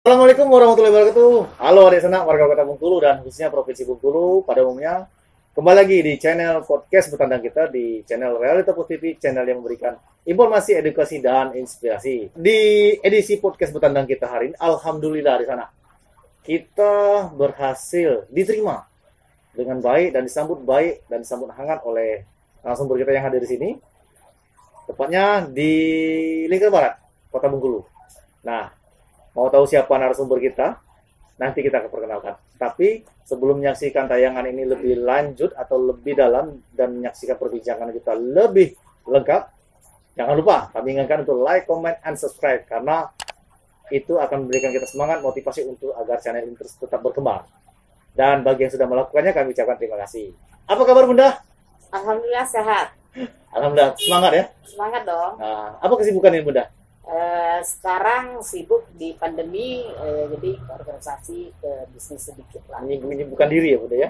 Assalamualaikum warahmatullahi wabarakatuh. Halo adik sanak warga Kota Bengkulu dan khususnya Provinsi Bengkulu pada umumnya. Kembali lagi di channel podcast bertandang kita di channel Realita TV, channel yang memberikan informasi, edukasi dan inspirasi. Di edisi podcast bertandang kita hari ini, alhamdulillah di sana kita berhasil diterima dengan baik dan disambut hangat oleh narasumber kita yang hadir di sini. Tepatnya di Lingkar Barat, Kota Bengkulu. Nah, mau tahu siapa narasumber kita? Nanti kita akan perkenalkan. Tapi sebelum menyaksikan tayangan ini lebih lanjut atau lebih dalam dan menyaksikan perbincangan kita lebih lengkap, jangan lupa kami ingatkan untuk like, comment, and subscribe karena itu akan memberikan kita semangat, motivasi untuk agar channel ini terus tetap berkembang. Dan bagi yang sudah melakukannya, kami ucapkan terima kasih. Apa kabar Bunda? Alhamdulillah sehat. Alhamdulillah, semangat ya? Semangat dong. Nah, apa kesibukan ini Bunda? Sekarang sibuk di pandemi, jadi ke organisasi, ke bisnis sedikit lah. Ini bukan diri ya Bunda ya?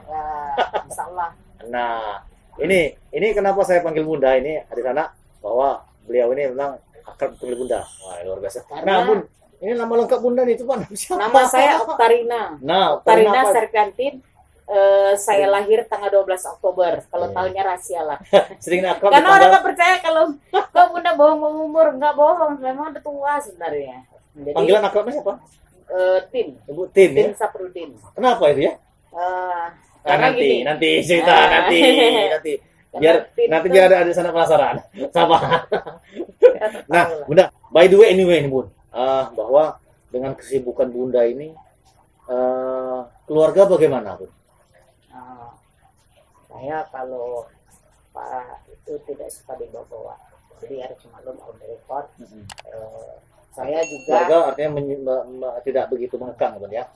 Insya Allah. Nah, ini kenapa saya panggil Bunda ini di sana bahwa beliau ini memang akrab panggil Bunda. Wah, luar biasa. Karena Nah, Bun, ini nama lengkap Bunda nih, coba siapa? Nama saya Oktarina. Nah, Oktarina apa? Serkantin. Saya lahir tanggal 12 Oktober. Kalau tahunnya rahasia lah. Sering akrab Karena orang dipanggil- nggak percaya kalau kok Bunda bohong umur. Nggak bohong, memang udah tua sebenarnya. Jadi, panggilan akrabnya siapa? Tin. Ibu Tin ya? Tin Saprudin. Kenapa itu ya? Karena gini. nanti cerita nanti. Karena Tin Nanti tuh- biar ada sana penasaran. Sabar. Nah, Tahu lah. Bunda, by the way anyway nih Bun, bahwa dengan kesibukan Bunda ini keluarga bagaimana Bun? Saya kalau Pak itu tidak suka dibawa-bawa, jadi harus maklum on the record. Saya juga Keluarga artinya tidak begitu mengekang Bun ya?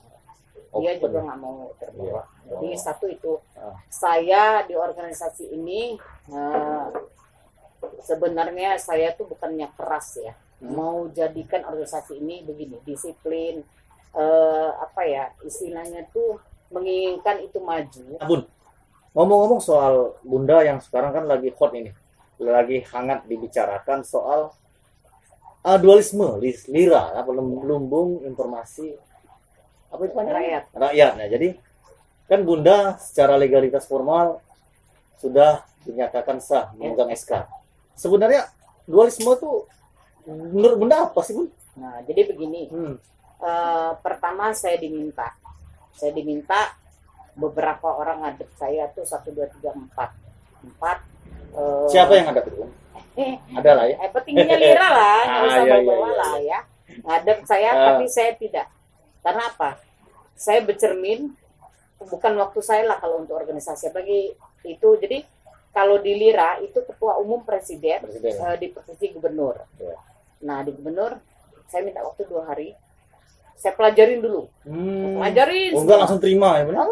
dia Open. juga nggak mau terbawa. Iya. Jadi Oh. satu itu Ah. saya di organisasi ini sebenarnya saya tuh bukannya keras ya, mau jadikan organisasi ini begini disiplin, apa ya istilahnya tuh menginginkan itu maju. Nah, Bun, ngomong-ngomong soal Bunda yang sekarang kan lagi hot ini, lagi hangat dibicarakan soal dualisme, lira, apa lumbung informasi apa itu namanya? Rakyat. Nah, jadi kan Bunda secara legalitas formal sudah dinyatakan sah memegang SK. Sebenarnya dualisme itu menurut Bunda apa sih Bun? Nah, jadi begini. Pertama saya diminta beberapa orang ngadep saya tuh 1, 2, 3, 4. Siapa yang ada itu? Ada lah ya. Petingginya lira lah, nggak usah iya, bawa iya. lah ya. Ngadep saya, tapi saya tidak. Karena apa? Saya bercermin, bukan waktu saya lah kalau untuk organisasi apalagi itu. Jadi kalau di lira itu ketua umum presiden. Di posisi gubernur. Ya. Nah di gubernur saya minta waktu 2 hari. Saya pelajarin dulu. Pelajarin. Oh, enggak langsung terima ya benar?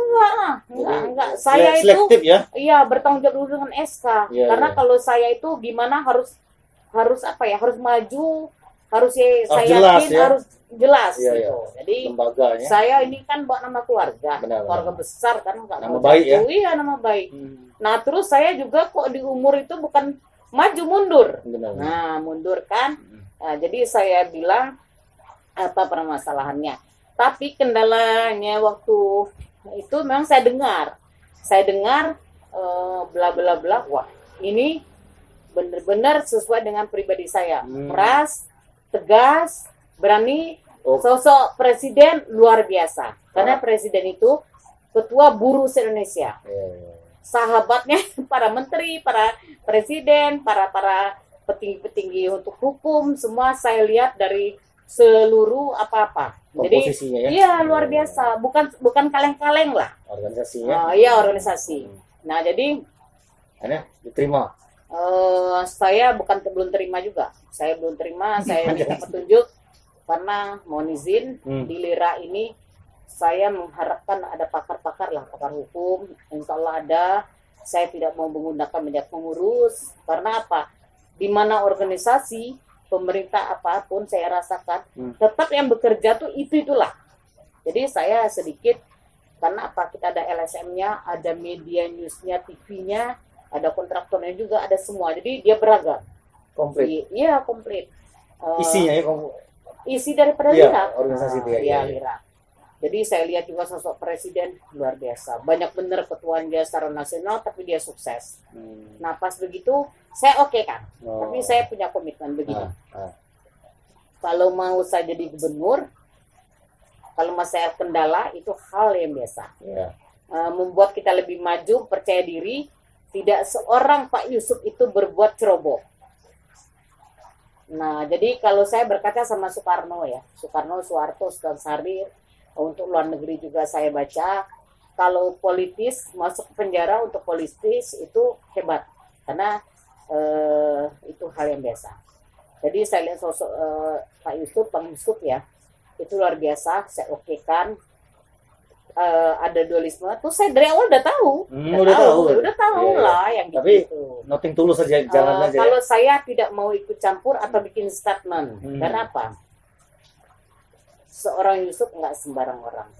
Enggak. Saya itu selektif ya. iya bertanggung jawab dulu dengan SK. Iya, Karena iya. kalau saya itu gimana harus apa ya? Harus maju, harus saya jelas, yakin ya. harus jelas Iya, gitu. Jadi Lembaganya. saya ini kan buat nama keluarga, Benar, keluarga benar. besar kan nggak Nama mau baik, ya? jatuh. Iya nama baik. Nah terus saya juga kok di umur itu bukan maju mundur. Benar. Nah mundur kan. Nah, jadi saya bilang apa permasalahannya. Tapi kendalanya waktu itu memang saya dengar bla bla bla. Wah ini benar-benar sesuai dengan pribadi saya. Keras, tegas, berani. Oh. Sosok presiden luar biasa. Karena presiden itu ketua buruh se-Indonesia. Sahabatnya para menteri, para presiden, para petinggi-petinggi untuk hukum, semua saya lihat dari seluruh apa-apa. Jadi Komposisinya ya. iya luar biasa, bukan kaleng-kaleng lah. Organisasinya. Iya organisasi. Nah jadi Hanya diterima. saya belum terima juga. Saya belum terima, saya minta petunjuk karena mohon izin di lira ini saya mengharapkan ada pakar-pakar lah, pakar hukum, insya Allah ada. Saya tidak mau menggunakan banyak pengurus, karena apa? Di mana organisasi, pemerintah apapun saya rasakan, tetap yang bekerja tuh itulah. Jadi saya sedikit, karena apa? Kita ada LSM-nya, ada media news-nya, TV-nya, ada kontraktornya juga, ada semua. Jadi dia beragam. Komplit. Iya, komplit. Isinya ya isi daripada Iya, Lira. organisasi itu ya, Iya, iya. Lira. Jadi saya lihat juga sosok presiden luar biasa. Banyak bener ketuaan dia secara nasional, tapi dia sukses. Nah pas begitu saya oke kan, Oh. tapi saya punya komitmen begini. Ah. Kalau mau saya jadi gubernur, kalau masalah kendala itu hal yang biasa. Iya. Membuat kita lebih maju, percaya diri. Tidak seorang Pak Yusuf itu berbuat ceroboh. Nah, jadi kalau saya berkaca sama Soekarno ya, Soekarno, Soeharto, Sultan Syahrir, untuk luar negeri juga saya baca, kalau politis masuk ke penjara untuk politis itu hebat, karena itu hal yang biasa. Jadi saya lihat sosok Pak Yusuf, Bang Yusuf ya, itu luar biasa, saya okekan. Ada dualisme tuh saya dari awal udah tahu, udah tahu Iya. lah yang Tapi gitu. nothing tulus saja jalan aja. Kalau saya tidak mau ikut campur atau bikin statement, karena apa? Seorang Yusuf nggak sembarang orang,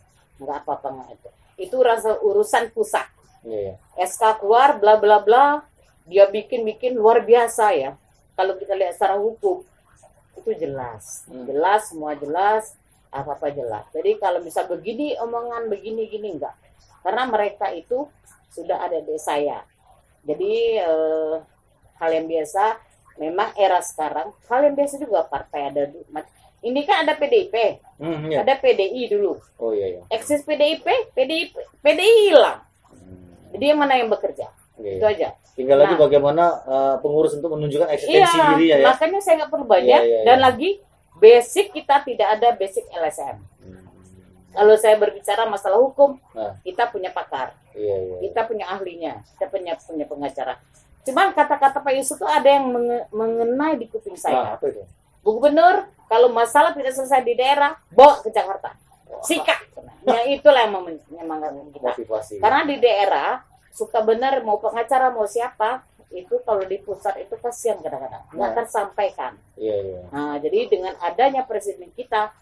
nggak apa-apa nggak itu. Itu urusan pusat. Iya. SK keluar, bla bla bla, dia bikin luar biasa ya. Kalau kita lihat secara hukum itu jelas, semua jelas. Apa-apa jelas. Jadi kalau bisa begini omongan begini gini enggak. Karena mereka itu sudah ada di saya. Jadi hal yang biasa memang era sekarang, hal yang biasa juga partai ada. Ini kan ada PDIP. Iya. Ada PDI dulu. Oh iya. Eksis PDI hilang. Jadi yang mana yang bekerja? Iya. Itu aja. Tinggal lagi bagaimana pengurus untuk menunjukkan eksistensi Iya, diri ya. makanya saya nggak perlu banyak. Iya. Dan lagi basic kita tidak ada basic LSM. Kalau saya berbicara masalah hukum, kita punya pakar, kita punya ahlinya, kita punya pengacara. Cuman kata-kata Pak Yusuf itu ada yang mengenai di kuping saya. Apa itu? Bu Gubernur, kalau masalah tidak selesai di daerah, bawa ke Jakarta. Sikat. Ya itulah yang menyemangkan kita. Motivasi. Karena di daerah suka benar mau pengacara mau siapa, itu kalau di pusat itu kasihan kadang-kadang nggak tersampaikan. Iya. Nah, jadi dengan adanya presiden kita,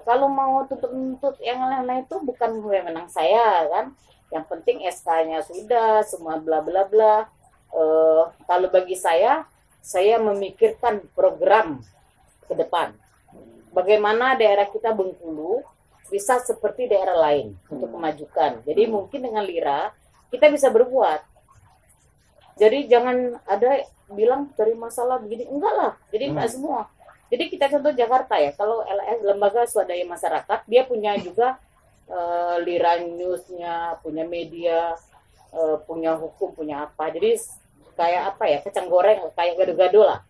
kalau mau tuntut yang lain-lain itu bukan wewenang saya kan. Yang penting SK-nya sudah, semua bla bla bla. Kalau bagi saya memikirkan program ke depan. Bagaimana daerah kita Bengkulu bisa seperti daerah lain untuk memajukan. Jadi mungkin dengan Lira kita bisa berbuat. Jadi jangan ada bilang dari masalah begini, enggak lah. Jadi enggak semua. Jadi kita contoh Jakarta ya, kalau LS Lembaga Swadaya Masyarakat, dia punya juga Lira News-nya, punya media, punya hukum, punya apa. Jadi kayak apa ya, kacang goreng, kayak gado-gado lah.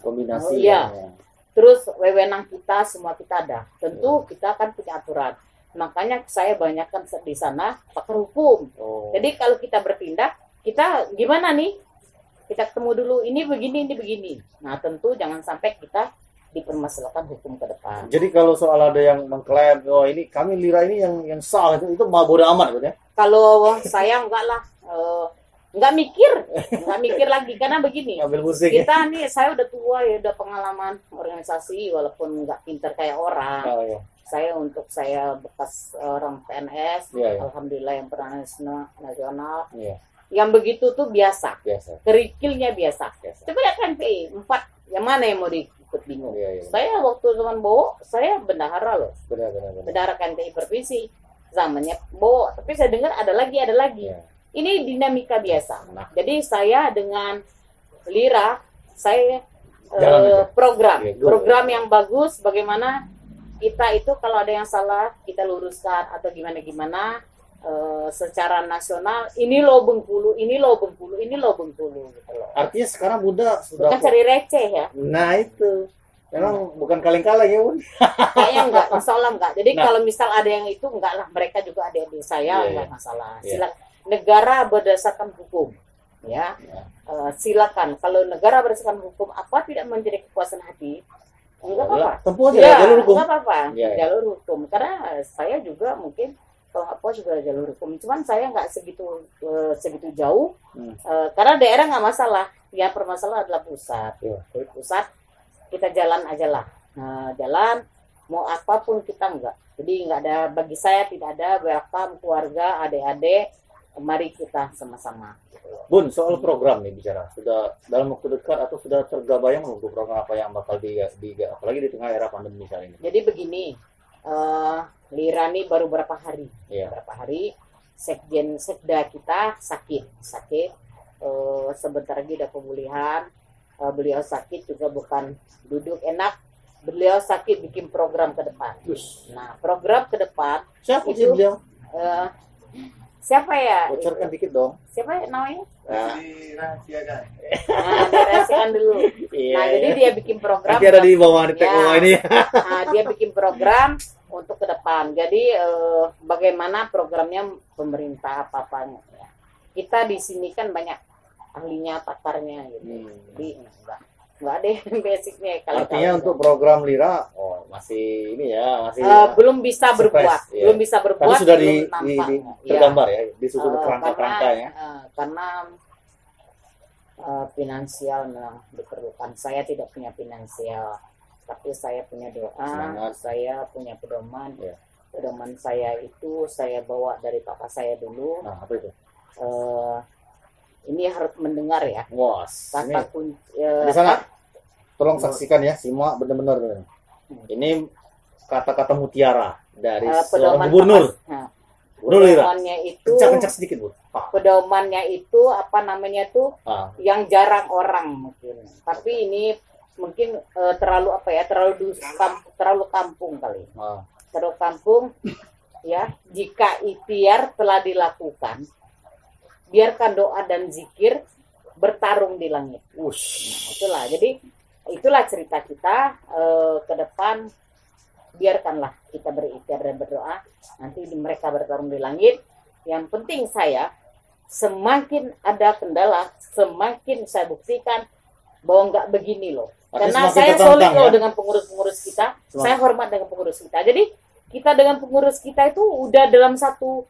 Kombinasi. Iya. Terus wewenang kita, semua kita ada. Tentu kita kan punya aturan. Makanya saya banyakkan di sana pakar hukum. Jadi kalau kita bertindak, kita gimana nih? Kita ketemu dulu, ini begini. Nah, tentu jangan sampai kita dipermasalahkan hukum ke depan. Jadi kalau soal ada yang mengklaim, oh ini kami Lira ini yang sah, itu mah bodo amat gitu ya? Kalau saya enggak lah, nggak mikir lagi, karena begini. Ngambil musik kita nih, saya udah tua ya, udah pengalaman organisasi, walaupun nggak pinter kayak orang. Iya. Saya bekas orang PNS, alhamdulillah yang pernah nasional. Iya. Yang begitu tuh biasa. Kerikilnya biasa. Coba lihat kan PI 4, yang mana yang mau diikut bingung. Saya waktu zaman Bowo, saya bendahara loh. Bendahara KNPI provinsi. Zamannya Bowo, tapi saya dengar ada lagi. Ini dinamika biasa. Jadi saya dengan Lira, saya program yang bagus, bagaimana kita itu kalau ada yang salah, kita luruskan atau gimana. Secara nasional, ini loh Bengkulu gitu loh. Artinya sekarang Bunda sudah bukan cari receh ya. Nah itu memang bukan kaleng-kaleng ya Bun. Kayaknya enggak, insya Allah enggak. Jadi kalau misal ada yang itu enggak lah, mereka juga adik-adik saya, enggak masalah. Silakan. Negara berdasarkan hukum, ya. Silakan. Kalau negara berdasarkan hukum, apa tidak menjadi kepuasan hati? Enggak apa-apa. Tempuh aja jalur hukum. Enggak apa-apa. Jalur hukum. Karena saya juga mungkin kalau apa juga jalur hukum, cuman saya nggak segitu jauh, karena daerah nggak masalah, ya permasalahan adalah pusat. Jadi pusat kita jalan aja lah, jalan mau apapun kita nggak. Jadi nggak ada, bagi saya tidak ada welcome keluarga, adik-adik, Iya. Mari kita sama-sama. Bun, soal program nih bicara, sudah dalam waktu dekat atau sudah terbayang belum tuh program apa yang bakal apalagi di tengah era pandemi kali ini? Jadi begini, Lira nih baru berapa hari? Iya. Berapa hari? Sekda kita sakit. Sebentar lagi udah pemulihan. Beliau sakit juga bukan duduk enak. Beliau sakit bikin program ke depan. Nah, program ke depan. Siapa itu, sih beliau? Siapa ya? Bocorkan dikit dong. Siapa ya namanya? Dirahasiakan. Nah, dirahasiakan dulu. Iya. Nah, jadi dia bikin program. Nanti ada di bawah di tag bawah ini. Nah, dia bikin program untuk ke depan. Jadi bagaimana programnya pemerintah apa-apanya. Ya. Kita di sini kan banyak ahlinya, pakarnya gitu. Jadi enggak ada yang basicnya. Artinya untuk program Lira, masih ini ya, masih belum bisa berbuat, ya. belum bisa berbuat. Tapi sudah tergambar ya, disusun kerangka-kerangkanya. Karena finansial memang diperlukan. Saya tidak punya finansial, tapi saya punya doa, saya punya pedoman. Ya. Pedoman saya itu saya bawa dari papa saya dulu. Nah, apa itu? Ini harus mendengar ya. Wah, Kata di sana tolong saksikan ya, simak benar-benar. Ini kata-kata mutiara dari seorang gubernur. Pedomannya itu kencang sedikit, Bu. Pedomannya itu apa namanya tuh? Yang jarang orang mungkin. Tapi ini mungkin terlalu apa ya? Terlalu kampung kali. Terlalu kampung ya. Jika ikhtiar telah dilakukan, biarkan doa dan zikir bertarung di langit. Nah, itulah. Jadi itulah cerita kita ke depan. Biarkanlah kita berikhtiar dan berdoa. Nanti mereka bertarung di langit. Yang penting saya, semakin ada kendala, semakin saya buktikan bahwa nggak begini loh. Karena saya solid loh dengan pengurus-pengurus kita. Saya hormat dengan pengurus kita. Jadi kita dengan pengurus kita itu udah dalam satu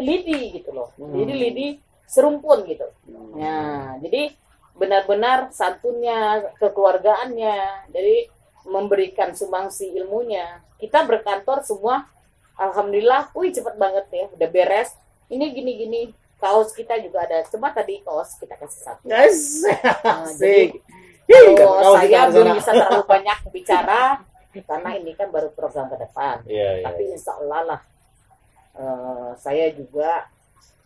lidi gitu loh. Jadi lidi serumpun gitu. Nah, jadi benar-benar santunnya, kekeluargaannya, jadi memberikan sumbangsi ilmunya. Kita berkantor semua, alhamdulillah, cepat banget ya, udah beres. Ini gini-gini, kaos kita juga ada. Cuma tadi kaos kita kasih satu. Yes. Jadi kalau saya belum bisa terlalu banyak bicara karena ini kan baru program ke depan. Tapi insya Allah lah, saya juga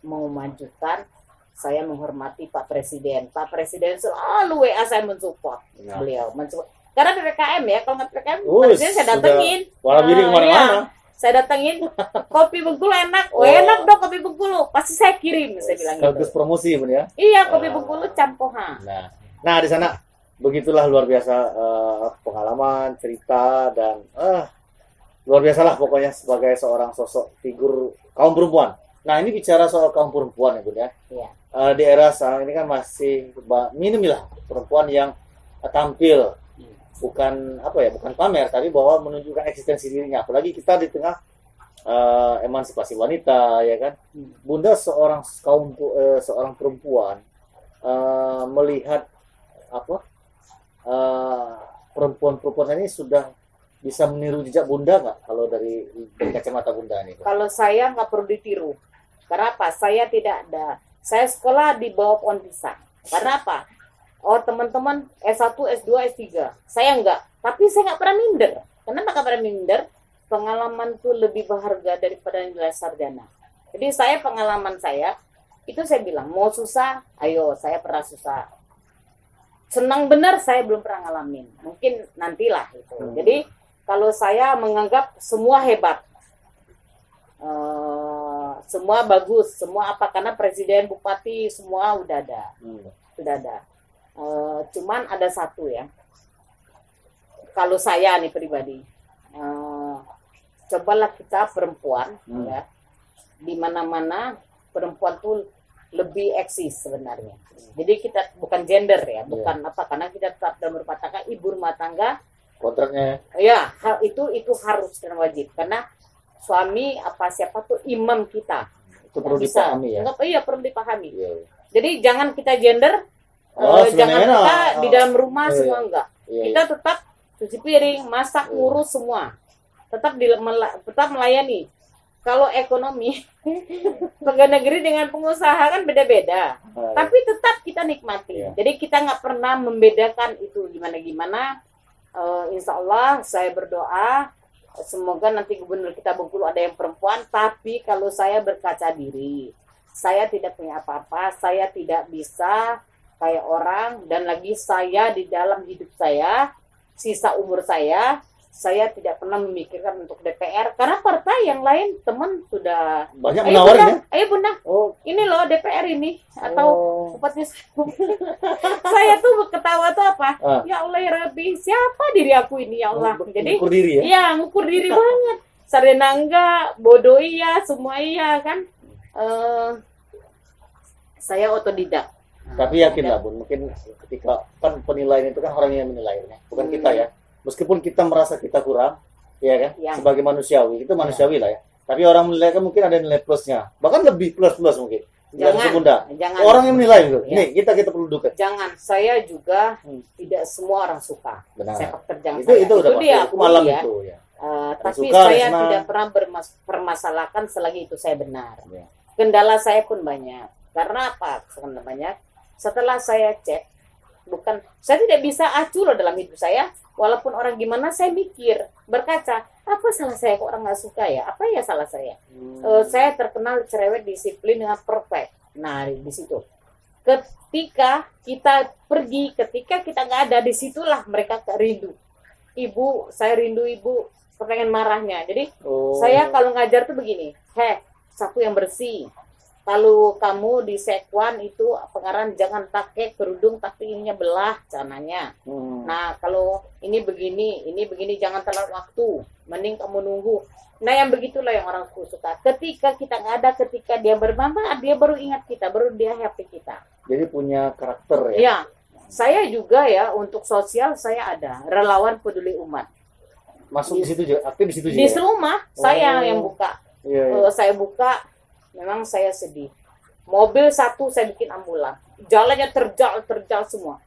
mau majukan. Saya menghormati Pak Presiden. Pak Presiden selalu WA saya mensupport beliau. Karena PPKM ya, kalau nggak PPKM, Presiden saya datengin. Saya datengin, kopi Bengkulu enak. Enak dong kopi Bengkulu. Pasti saya kirim, saya bilang gitu. Bagus promosi Bun ya. Iya, kopi Bengkulu campohan. Nah di sana begitulah luar biasa pengalaman, cerita dan luar biasalah pokoknya sebagai seorang sosok figur kaum perempuan. Nah ini bicara soal kaum perempuan ya Bun ya. Iya. Di era sekarang ini kan masih minim lah perempuan yang tampil, bukan pamer, tapi bahwa menunjukkan eksistensi dirinya. Apalagi kita di tengah emansipasi wanita, ya kan. Bunda seorang perempuan melihat perempuan-perempuan ini sudah bisa meniru jejak Bunda nggak kalau dari kacamata Bunda ini? Kalau saya nggak perlu ditiru. Karena apa? Saya tidak ada. Saya sekolah di bawah pohon pisang. Karena apa? Teman-teman S1, S2, S3. Saya enggak. Tapi saya nggak pernah minder. Kenapa nggak pernah minder? Pengalaman itu lebih berharga daripada nilai sarjana. Jadi pengalaman saya, itu saya bilang, mau susah, ayo, saya pernah susah. Senang benar, saya belum pernah ngalamin. Mungkin nantilah. Gitu. Jadi, kalau saya menganggap semua hebat. Semua bagus, semua karena presiden, bupati, semua udah ada. Sudah ada. Cuman ada satu ya. Kalau saya nih pribadi, cobalah kita perempuan, ya, di mana-mana perempuan tuh lebih eksis sebenarnya. Jadi kita bukan gender ya, bukan karena kita tetap dalam rumah tangga, ibu rumah tangga. Kontraknya. Ya, hal itu harus dan wajib karena suami siapa tuh imam kita. Itu perlu dipahami ya. Iya, perlu dipahami. Jadi jangan kita gender, jangan kita di dalam rumah semua enggak. Kita tetap cuci piring, masak, ngurus semua. Tetap melayani. kalau ekonomi pegawai negeri dengan pengusaha kan beda-beda, tapi tetap kita nikmati. Jadi kita nggak pernah membedakan itu gimana-gimana. Insya Allah saya berdoa semoga nanti gubernur kita Bengkulu ada yang perempuan, tapi kalau saya berkaca diri, saya tidak punya apa-apa, saya tidak bisa kayak orang, dan lagi saya di dalam hidup saya, sisa umur saya tidak pernah memikirkan untuk DPR, karena partai yang lain teman sudah banyak menawarin ya. Ayo bunda, ini loh DPR ini atau bupati. Saya tuh ketawa tuh apa? Ya Allah ya Rabbi, siapa diri aku ini ya Allah. Jadi ngukur diri ya? Iya, ngukur diri banget. Sarena enggak, bodoh iya, semua iya kan. Saya otodidak. Tapi yakinlah Bun, mungkin ketika kan penilaian itu kan orang yang menilainya, bukan kita ya. Meskipun kita merasa kita kurang, ya kan, sebagai manusiawi, itu manusiawi lah ya. Tapi orang menilai kan mungkin ada nilai plusnya, bahkan lebih plus mungkin. Jangan. Orang yang menilai itu, nih kita perlu duga. Jangan, saya juga tidak semua orang suka sepak terjang itu, saya. Itu udah dia malam ya. Itu ya. Tapi saya tidak pernah permasalahkan selagi itu saya benar. Kendala saya pun banyak. Karena apa? Banyak. Setelah saya cek, saya tidak bisa acuh loh dalam hidup saya. Walaupun orang gimana, saya mikir, berkaca, apa salah saya kok orang nggak suka ya? Apa ya salah saya? Saya terkenal cerewet, disiplin dengan perfect. Nah, di situ. Ketika kita pergi, ketika kita nggak ada, disitulah mereka rindu. Ibu, saya rindu ibu, kepengen marahnya. Jadi, saya kalau ngajar tuh begini, sapu yang bersih. Kalau kamu di sekwan itu pengarang jangan pakai kerudung tapi ininya belah celananya. Nah kalau ini begini jangan telat waktu. Mending kamu nunggu. Nah yang begitulah yang orang suka. Ketika kita nggak ada, ketika dia bermanfaat, dia baru ingat kita, baru dia happy kita. Jadi punya karakter ya? Ya, saya juga ya untuk sosial saya ada relawan peduli umat. Masuk di situ juga, aktif di situ juga. Di rumah saya yang buka. Saya buka. Memang saya sedih. Mobil satu saya bikin ambulan. Jalannya terjal semua.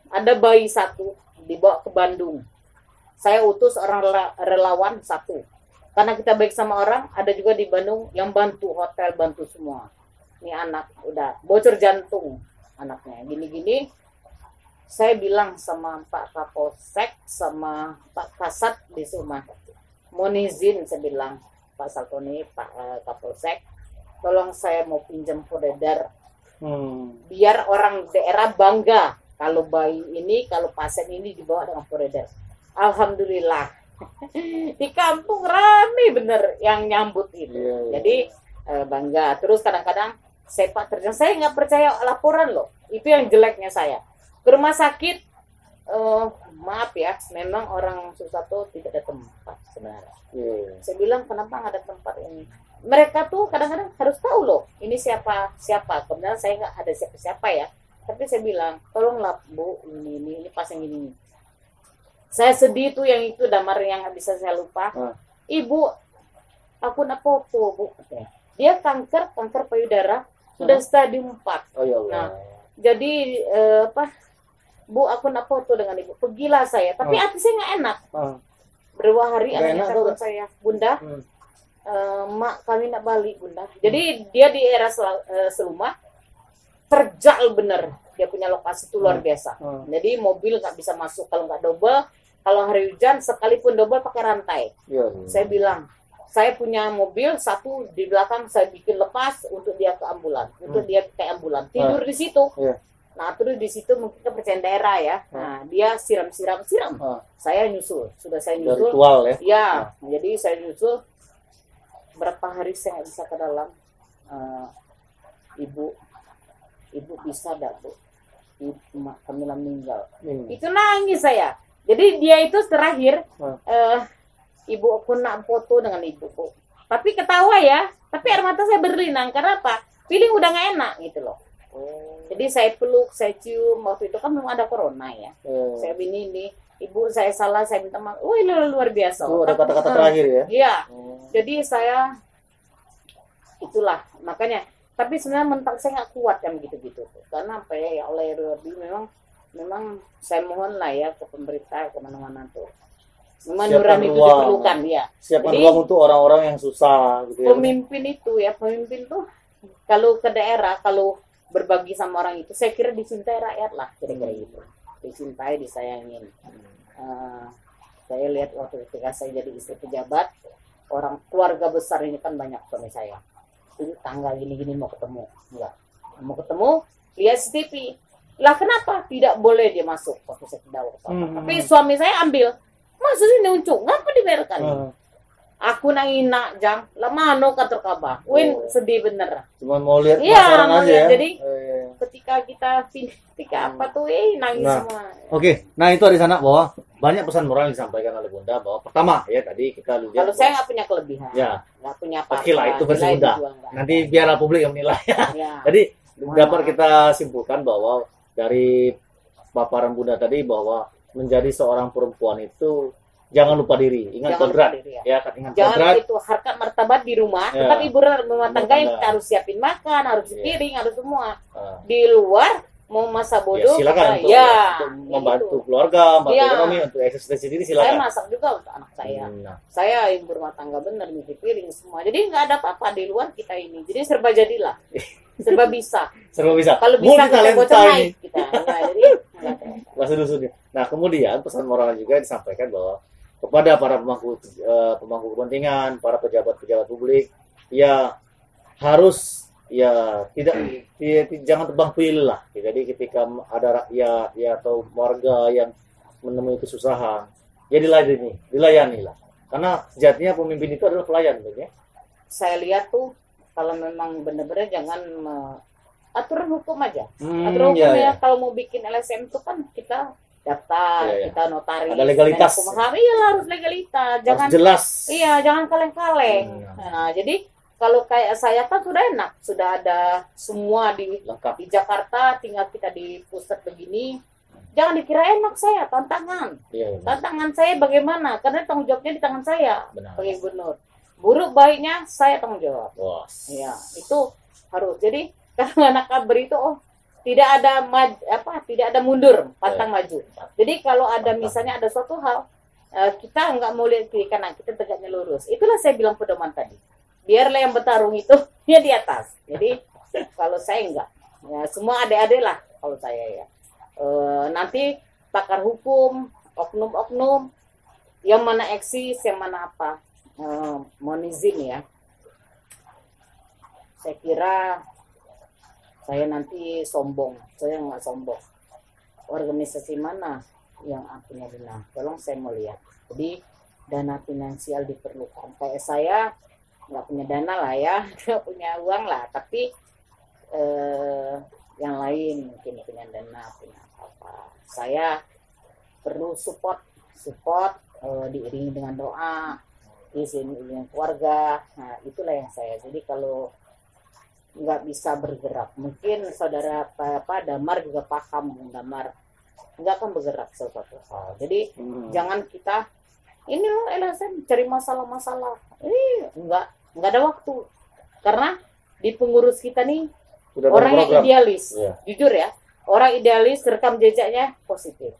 Ada bayi satu dibawa ke Bandung. Saya utus orang relawan satu. Karena kita baik sama orang, ada juga di Bandung yang bantu hotel, bantu semua. Ini anak udah bocor jantung anaknya. Gini-gini. Saya bilang sama Pak Kapolsek sama Pak Kasat di rumah. Mohon izin saya bilang. Pak Saltoni, Pak Kapolsek, tolong saya mau pinjam koridor. Biar orang daerah bangga kalau bayi ini, kalau pasien ini dibawa dengan koridor. Alhamdulillah. Di kampung rame bener yang nyambut itu. Jadi bangga. Terus kadang-kadang sepak terjang. Saya nggak percaya laporan loh. Itu yang jeleknya saya. Ke rumah sakit, maaf ya, memang orang susah tuh tidak ada tempat sebenarnya. Saya bilang kenapa nggak ada tempat ini? Mereka tuh kadang-kadang harus tahu loh, ini siapa. Kemudian saya nggak ada siapa ya, tapi saya bilang tolonglah Bu, ini pasien gini. Saya sedih tuh yang itu damar yang nggak bisa saya lupa. Ibu, aku nak foto Bu, dia kanker payudara sudah stadium 4. Nah, jadi Bu, aku nak foto dengan ibu. Pergilah saya, tapi hati saya nggak enak. Berapa hari anaknya telepon saya, Bunda, mak kami nak balik Bunda. Jadi dia di era Seluma terjal bener. Dia punya lokasi itu luar biasa. Jadi mobil nggak bisa masuk kalau nggak double. Kalau hari hujan sekalipun double pakai rantai. Saya bilang, saya punya mobil satu di belakang saya bikin lepas untuk dia ke ambulan, untuk dia ke ambulan. Tidur di situ. Nah, terus di situ mungkin kepercayaan daerah ya. Nah, dia siram. Saya nyusul. Sudah saya nyusul. Ritual ya? Ya, jadi saya nyusul. Berapa hari saya nggak bisa ke dalam. Ibu bisa dah Bu. Kami meninggal. Itu nangis saya. Jadi dia itu terakhir. Ibu aku nak foto dengan ibu Bu. Tapi ketawa ya. Tapi air mata saya berlinang. Karena apa? Feeling udah nggak enak gitu loh. Jadi saya peluk, saya cium. Waktu itu kan belum ada corona ya. Saya ini, ibu saya salah, saya minta maaf. Wih, luar biasa. Ada kata-kata terakhir ya? Iya. Jadi saya itulah makanya. Tapi sebenarnya mental saya nggak kuat yang gitu-gitu. Karena apa ya Allah ya Rabbi, memang saya mohon lah ya ke pemerintah kemana-mana tuh. Menuran itu diperlukan ya. Siapkan ruang untuk orang-orang yang susah gitu ya. Pemimpin itu ya, pemimpin tuh kalau ke daerah, kalau berbagi sama orang itu, saya kira dicintai rakyat lah, kira-kira gitu. Dicintai, disayangin. Saya lihat waktu ketika saya jadi istri pejabat, orang keluarga besar ini kan banyak suami saya. Ini tangga gini-gini mau ketemu, enggak. Mau ketemu, lihat CCTV. Lah kenapa tidak boleh dia masuk waktu saya tidak Tapi suami saya ambil. Maksudnya ini uncuk, ngapa dibiarkan? Aku nak jang, lama kantor kabah. Sedih bener. Cuma mau lihat penasaran aja ya. Jadi ketika kita apa tuh nangis semua. Oke. Nah, itu di sana bahwa banyak pesan moral yang disampaikan oleh Bunda bahwa pertama ya tadi kita lihat kalau saya nggak punya kelebihan. Ya. Nggak punya apa-apa. Oke lah, itu versi Bunda. Nanti biarlah publik yang menilai. Ya. Jadi dapat kita simpulkan bahwa dari paparan Bunda tadi bahwa menjadi seorang perempuan itu jangan lupa diri, ingat kodrat, ya kan, ingat jangan kodrat. Itu harkat martabat di rumah, tetap ibu rumah tangga yang kita harus siapin makan, harus piring, harus semua. Di luar mau masa bodoh, silakan untuk membantu keluarga, membantu ekonomi, untuk eksistensi diri silakan. Saya masak juga untuk anak saya. Saya ibu rumah tangga benar, nyuci piring semua. Jadi nggak ada apa-apa di luar kita ini. Jadi serba jadilah. Serba bisa. Serba bisa. Kalau bisa kita bocor naik kita. Ya, jadi nah, kemudian pesan moral juga disampaikan bahwa kepada para pemangku kepentingan, para pejabat-pejabat publik, ya harus jangan tebang pilih lah. Jadi ketika ada rakyat atau warga yang menemui kesusahan, ya dilayani lah. Karena sejatinya pemimpin itu adalah pelayan, ya. Saya lihat tuh kalau memang benar-benar jangan aturan hukum aja. Aturan hukum ya. Kalau mau bikin LSM itu kan kita daftar, kita notaris. Ada legalitas. Iya harus legalitas. Jangan harus jelas. Iya, jangan kaleng-kaleng. Nah, jadi kalau kayak saya kan sudah enak, sudah ada semua di Jakarta, tinggal kita di pusat begini. Jangan dikira enak saya, tantangan. Tantangan saya bagaimana? Karena tanggung jawabnya di tangan saya sebagai gubernur. Buruk baiknya saya tanggung jawab. Ya, itu harus. Jadi kalau anak kabar itu tidak ada mundur, pantang maju. Jadi kalau ada misalnya ada suatu hal kita nggak mau lihat kiri kanan, kita tegaknya lurus. Itulah saya bilang pedoman tadi. Biarlah yang bertarung itu dia di atas. Jadi kalau saya enggak, ya semua adik-adik lah kalau saya ya. Nanti pakar hukum, oknum-oknum, yang mana eksis, yang mana apa, mohon izin ya. Saya kira saya nanti sombong, saya nggak sombong. Organisasi mana yang punya dana? Tolong saya mau lihat. Jadi dana finansial diperlukan. Kayak saya nggak punya dana lah ya, nggak punya uang lah. Tapi yang lain mungkin punya dana, punya apa. Saya perlu support diiringi dengan doa, izin keluarga. Nah itulah yang saya. Jadi kalau nggak bisa bergerak, mungkin saudara Damar juga paham, Damar nggak akan bergerak sesuatu hal. Jadi jangan kita ini loh LSM cari masalah-masalah, ini nggak ada waktu, karena di pengurus kita nih orang yang idealis, jujur ya, orang idealis, rekam jejaknya positif,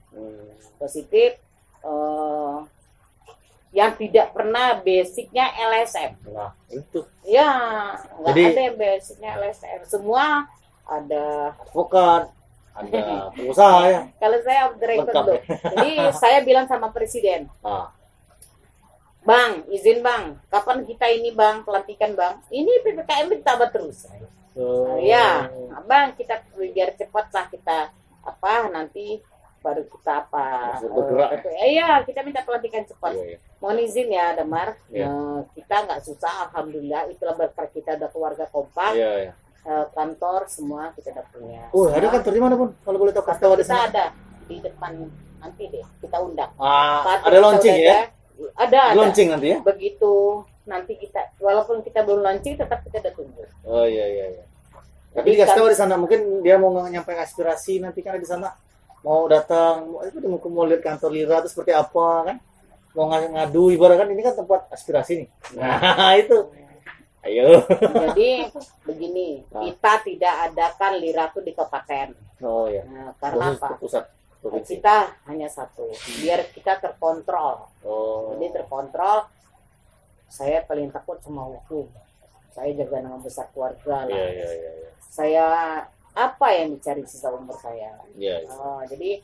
yang tidak pernah basicnya LSM. Nah, itu. Ya, nggak ada yang basicnya LSM. Semua ada advokat, ada pengusaha ya. Kalau saya direktur dulu. Jadi saya bilang sama presiden, Bang, izin Bang, kapan kita ini Bang, pelantikan Bang? Ini PPKM ditambah terus. Ya, Bang, kita biar cepat lah kita nanti baru kita bergerak. Iya, kita minta pelantikan cepat. Mohon izin ya, Damar. Kita nggak susah, alhamdulillah. Itulah berkat kita ada keluarga kompak. Kantor semua kita udah punya. Ada kantor di mana pun? Kalau boleh tahu kantor kita ada di depan nanti deh. Kita undang. Ada launching ya? Ada. Launching nanti ya? Begitu nanti kita, walaupun kita belum launching, tetap kita udah tunggu. Iya. Tapi dikasih tahu di sana, mungkin dia mau nyampein aspirasi nanti kan di sana. Mau datang, mau lihat kantor Lira itu seperti apa kan? Mau ngadu ibarat kan ini kan tempat aspirasi nih. Nah itu, ayo. Jadi begini, kita tidak adakan Lira itu di kabupaten. Nah, karena apa? Pusat. provinsi. Kita hanya satu, biar kita terkontrol. Oh. Jadi terkontrol. Saya paling takut sama hukum. Saya jaga nama besar keluarga lah. Iya. Saya apa yang dicari sisa umur saya? Iya. Jadi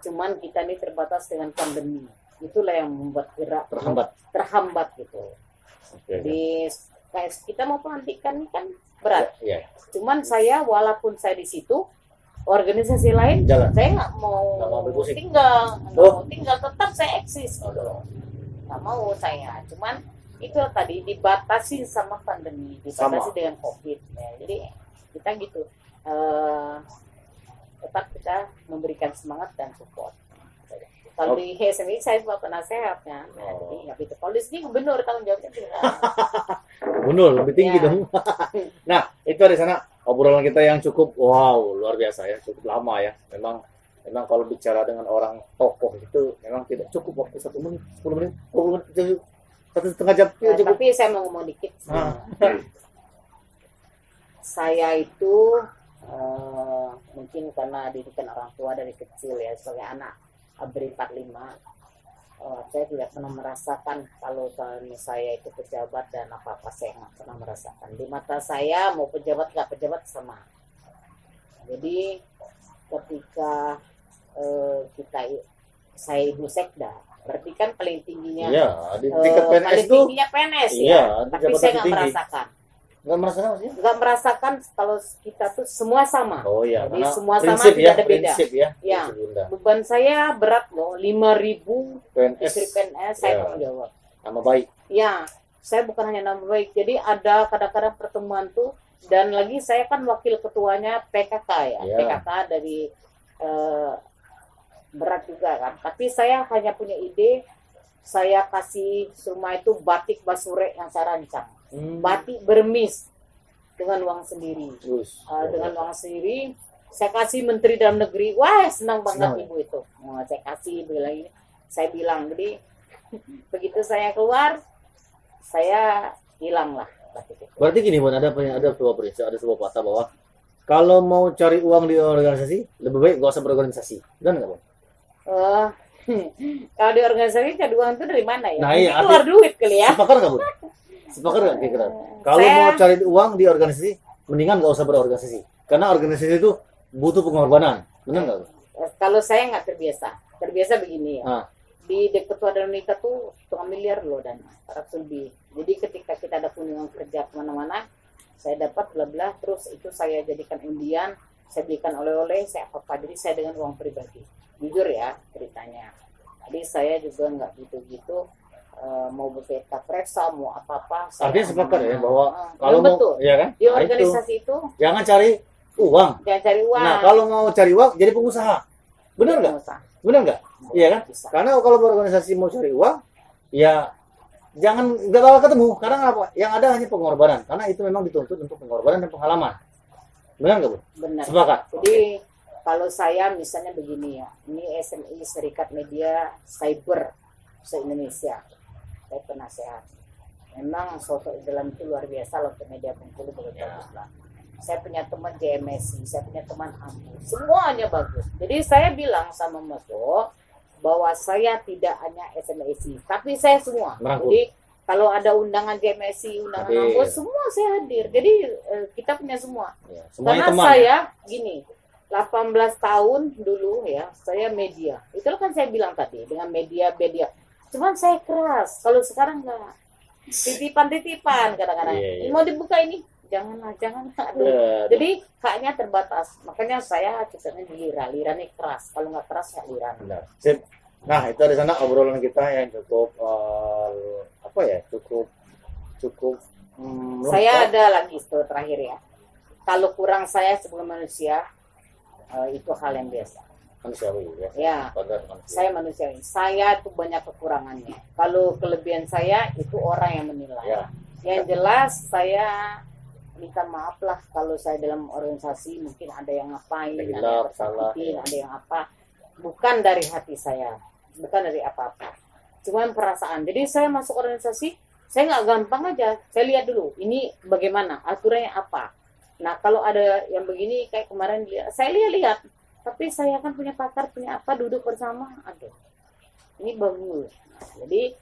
cuman kita ini terbatas dengan pandemi. Itulah yang membuat gerak terhambat gitu. Jadi kayak kita mau pelantikan kan berat. Iya. Cuman saya walaupun saya di situ, organisasi lain Jalan. saya nggak mau tinggal, tetap saya eksis gitu. Nggak mau saya. Cuman itu tadi dibatasi sama pandemi, dibatasi dengan COVID. Ya, jadi kita gitu. Tetap kita memberikan semangat dan support. Kalau di SMI saya cuma penasehatnya. Jadi nggak gitu. Kalau di sini gubernur tanggung jawabnya Gubernur lebih tinggi dong. Nah, itu di sana obrolan kita yang cukup luar biasa ya, cukup lama ya. Memang kalau bicara dengan orang tokoh itu memang tidak cukup waktu 1 menit, 10 menit, 20 menit, 1,5 jam. Tapi saya mau ngomong dikit. Saya itu mungkin karena didikan orang tua dari kecil ya, sebagai anak ABRI 45, saya tidak pernah merasakan kalau saya itu pejabat dan apa-apa, saya nggak pernah merasakan. Di mata saya mau pejabat nggak pejabat sama. Jadi ketika saya ibu sekda, berarti kan paling tingginya di tingkat PNS paling itu tingginya PNS ya. Tapi saya nggak tinggi. merasakan. Nggak merasakan kalau kita tuh semua sama. Jadi semua prinsip sama, tidak ada beda. Prinsip ya. Beban saya berat loh, 5.000 PNS. istri PNS saya tanggung jawab. Nama baik. Ya, saya bukan hanya nama baik. Jadi ada kadang-kadang pertemuan tuh, dan lagi saya kan wakil ketuanya PKK ya. PKK dari berat juga kan. Tapi saya hanya punya ide, saya kasih semua itu batik basure yang saya rancang. Batik bermis dengan uang sendiri. Dengan uang sendiri saya kasih Menteri Dalam Negeri. Wah, senang banget ibu itu. Saya kasih lagi. Saya bilang, jadi begitu saya keluar, saya hilang lah batik itu. Berarti gini, Bun, ada sebuah prinsip, ada sebuah patah bahwa kalau mau cari uang di organisasi, lebih baik gak usah berorganisasi. Benar nggak, Bun? Kalau di organisasi cari uang itu dari mana ya? Nah, iya, keluar duit kali ya. Sepakat nggak, Bun? Sepakat nggak kira-kira? Kalau mau cari uang di organisasi, mendingan nggak usah berorganisasi. Karena organisasi itu butuh pengorbanan. Benar nggak? Kalau saya nggak terbiasa begini ya. Di Ketua dan Wanita tuh 1,5 miliar loh dan 400 lebih. Jadi ketika kita ada kunjungan kerja kemana-mana, saya dapat bla-bla, terus itu saya jadikan undian, saya belikan oleh-oleh, saya apa-apa. Jadi saya dengan uang pribadi. Jujur ya ceritanya. Jadi saya juga nggak gitu-gitu. Mau berpeta presa, mau apa-apa. Artinya sepakat ya bahwa kalau mau, ya kan? Di organisasi itu jangan cari uang. Nah, kalau mau cari uang jadi pengusaha. Benar nggak? Benar nggak? Iya kan? Bisa. Karena kalau berorganisasi mau cari uang, ya jangan nggak bakal ketemu. Karena apa? Yang ada hanya pengorbanan. Karena itu memang dituntut untuk pengorbanan dan pengalaman. Benar nggak, Bu? Benar. Sepakat. Jadi kalau saya misalnya begini ya, ini SMI Serikat Media Cyber se-Indonesia. Saya penasehat. Memang sosok dalam itu luar biasa loh, media Bengkulu bagus lah. Saya punya teman JMSI, saya punya teman AMPU, semuanya bagus. Jadi saya bilang sama Mas Jo bahwa saya tidak hanya SMSI, tapi saya semua. Jadi kalau ada undangan JMSI, undangan AMPU, semua saya hadir. Jadi kita punya semua. Karena saya gini, 18 tahun dulu ya, saya media. Itulah kan saya bilang tadi dengan media. Cuman saya keras. Kalau sekarang enggak. Titipan kadang-kadang. Mau dibuka ini, jangan. Aduh. Jadi haknya terbatas. Makanya saya ceritanya lira nih keras. Kalau nggak keras ya lira. Sip. Nah, itu di sana obrolan kita yang cukup cukup. Saya ada lagi terakhir ya. Kalau kurang saya sebagai manusia, itu hal yang biasa. Manusiawi ya. Saya manusiawi. Saya itu banyak kekurangannya. Kalau kelebihan saya itu orang yang menilai. Yang jelas saya minta maaf lah kalau saya dalam organisasi mungkin ada yang ngapain, ada yang apa. Bukan dari hati saya, bukan dari apa-apa. Cuman perasaan. Jadi saya masuk organisasi, saya nggak gampang aja. Saya lihat dulu, ini bagaimana, aturannya apa. Nah kalau ada yang begini kayak kemarin saya lihat. Tapi saya kan punya pakar, punya apa, duduk bersama, aduh, ini bagus. Jadi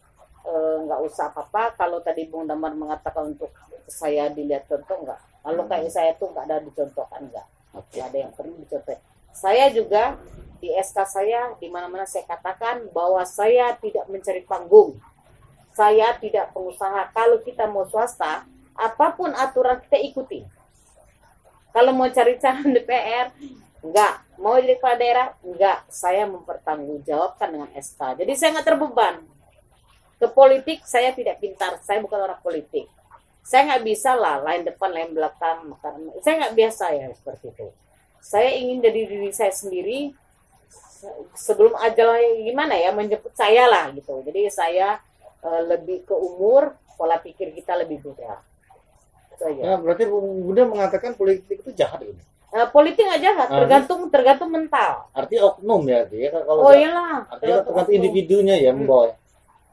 nggak usah apa-apa. Kalau tadi Bung Damar mengatakan untuk saya dilihat contoh, enggak. Kalau kayak saya tuh nggak ada dicontohkan, enggak. Nggak ada yang perlu dicontoh. Saya juga di SK saya, di mana-mana saya katakan bahwa saya tidak mencari panggung. Saya tidak pengusaha. Kalau kita mau swasta, apapun aturan kita ikuti. Kalau mau cari calon DPR, enggak. Mau jadi kepala daerah, enggak. Saya mempertanggungjawabkan dengan SK. Jadi saya nggak terbeban. Ke politik saya tidak pintar. Saya bukan orang politik. Saya nggak bisa lah lain depan, lain belakang. Saya nggak biasa ya seperti itu. Saya ingin jadi diri saya sendiri. Sebelum ajal gimana ya menjemput saya lah gitu. Jadi saya lebih ke umur, pola pikir kita lebih beda. Nah, berarti Bunda mengatakan politik itu jahat ini. Politik nggak jahat, tergantung mental. Artinya oknum ya, dia kalau iyalah. Artinya tergantung individunya ya membawa.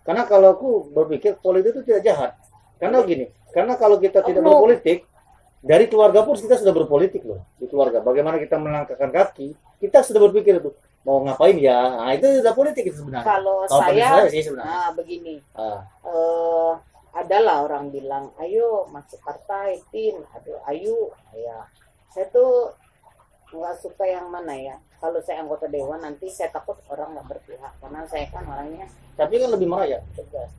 Karena kalau aku berpikir politik itu tidak jahat. Karena gini, karena kalau kita tidak berpolitik, dari keluarga pun kita sudah berpolitik loh. Di keluarga, bagaimana kita melangkahkan kaki, kita sudah berpikir itu mau ngapain ya. Nah, itu sudah politik itu sebenarnya. Kalau saya sih sebenarnya. Begini. Adalah orang bilang, ayo masuk partai, tim, ayo, ya. Saya tuh nggak suka yang mana ya. Kalau saya anggota dewan nanti saya takut orang nggak berpihak, karena saya kan orangnya. Tapi kan lebih merayap. Tegas.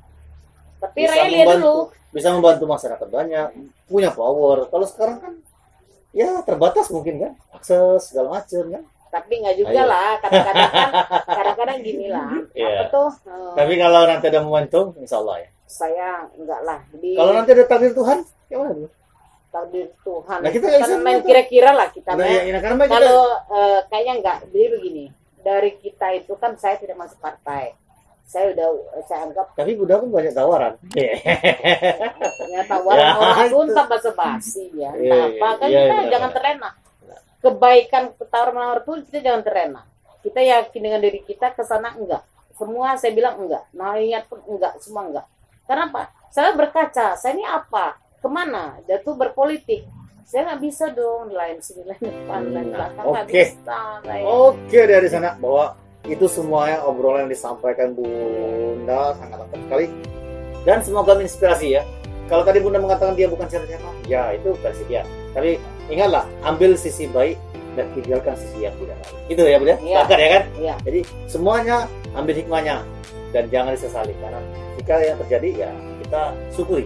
Tapi rakyat lihat dulu. Bisa membantu masyarakat banyak, punya power. Kalau sekarang kan, ya terbatas mungkin kan, akses segala macam kan. Tapi nggak juga lah, kadang-kadang gini lah. Yeah. Apa tuh? Tapi kalau nanti ada momentum, insya Allah ya. Saya enggak lah. Kalau nanti ada takdir Tuhan, gimana? Takdir Tuhan. Nah, kita kan main kira-kira lah kita. Kalau kayaknya enggak. Jadi begini, dari kita itu kan saya tidak masuk partai. Saya anggap. Tapi Bunda pun banyak tawaran. Ya, tawaran orang pun tanpa basa-basi ya. Apa kan kita jangan terlena. Kebaikan tawaran itu kita jangan terlena. Kita yakin dengan diri kita ke sana enggak. Semua saya bilang enggak. Niat pun enggak, semua enggak. Kenapa? Saya berkaca, saya ini apa? Kemana? Jatuh berpolitik. Saya nggak bisa dong lain sini lain depan lain belakang. Oke dari sana bahwa itu semuanya obrolan yang disampaikan Bunda sangat lengkap sekali dan semoga menginspirasi ya. Kalau tadi Bunda mengatakan dia bukan siapa-siapa, ya itu versi dia. Tapi ingatlah, ambil sisi baik dan tinggalkan sisi yang tidak baik. Itu ya Bunda? Iya. Ya kan? Iya. Jadi semuanya ambil hikmahnya dan jangan disesali karena jika yang terjadi ya kita syukuri.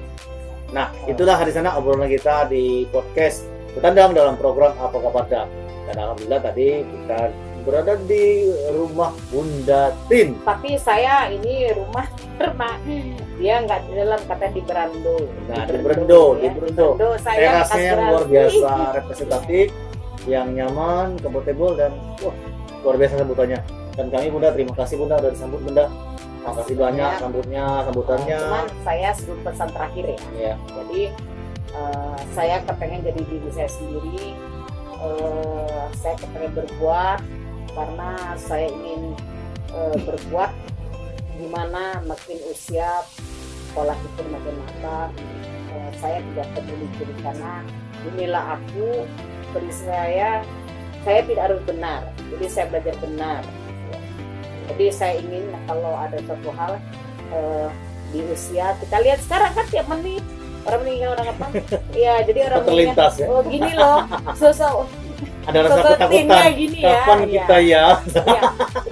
Nah, itulah hari sana obrolan kita di podcast Petandang dalam program Apa Kabar Dan. Dan alhamdulillah tadi kita berada di rumah Bunda Tin. Tapi saya ini rumah dia nggak di dalam, kata di berando. Nah, di berando. Saya terasnya luar biasa representatif, yang nyaman, comfortable dan wah, luar biasa sambutannya. Dan kami Bunda, terima kasih Bunda udah disambut Bunda. Terima kasih banyak sambutannya. Cuman saya sebelum pesan terakhir ya. Iya. Jadi saya kepengen jadi diri saya sendiri. Saya kepengen berbuat karena saya ingin berbuat gimana makin usia pola pikir makin matang. Saya tidak peduli kiri kanan. Inilah aku, beri saya tidak harus benar. Jadi saya belajar benar. Jadi saya ingin kalau ada suatu hal di usia, kita lihat sekarang kan tiap menit orang meninggal, orang apa? Iya, jadi orang terlintas ya. Oh gini loh, ada rasa ketakutan. Gini kapan kita ya?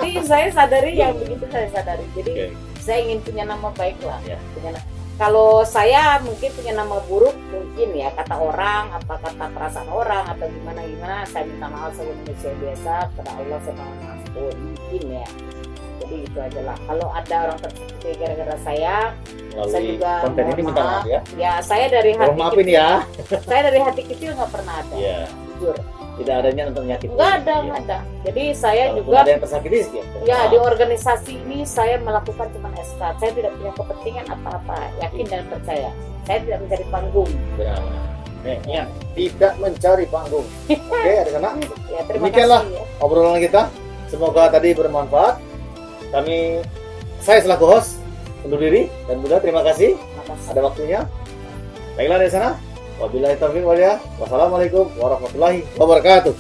Jadi saya sadari yang begitu saya sadari. Jadi saya ingin punya nama baik lah. Ya. Kalau saya mungkin punya nama buruk, mungkin ya kata orang, apa kata perasaan orang atau gimana, saya minta maaf sebagai manusia biasa, kepada Allah saya mohon maaf, mungkin ya. Jadi itu aja lah. Kalau ada orang tersakiti gara-gara saya juga konten ini minta maaf ya. Ya saya dari hati maafin ya. Saya dari hati kecil nggak pernah ada. Yeah. Jujur. Tidak adanya untuk menyakiti. Nggak ada. Jadi saya kalau juga ada yang tersakiti sih. Ya di organisasi ini saya melakukan cuma SK. Saya tidak punya kepentingan apa-apa. Yakin dan percaya. Saya tidak mencari panggung. Benar. Ya, tidak mencari panggung. Oke, ada sana. Ya, terima Demikianlah kasih ya. obrolan kita. Semoga tadi bermanfaat. Saya selaku host undur diri dan Bunda terima kasih. Ada waktunya. Baiklah dari sana. Wabillahi taufiq wal hidayah. Wassalamualaikum warahmatullahi wabarakatuh.